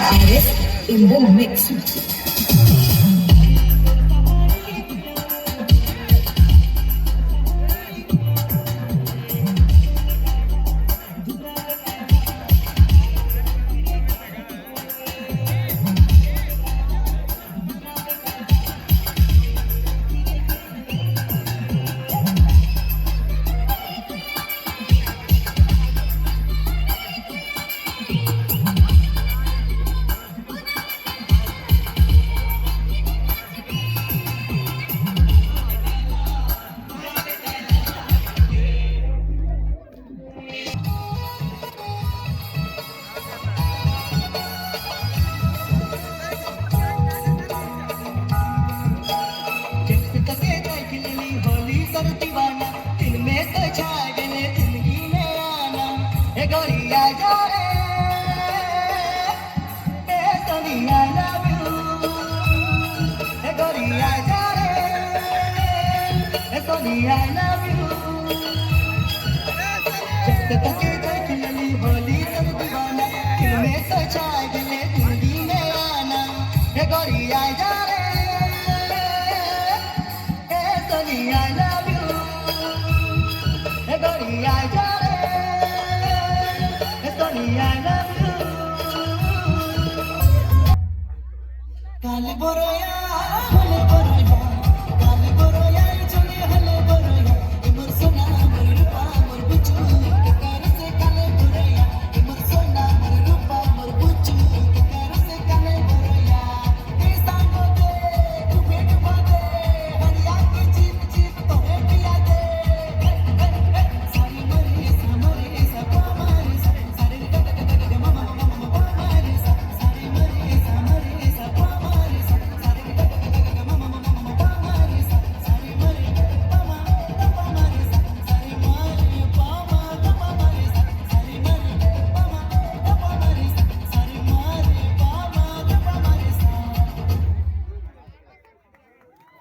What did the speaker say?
artist in the mix. I love you. जब तक देख लली होली तब दीवाना दिल में तो छा गले जिंदगी में आना हे गोरी आ जा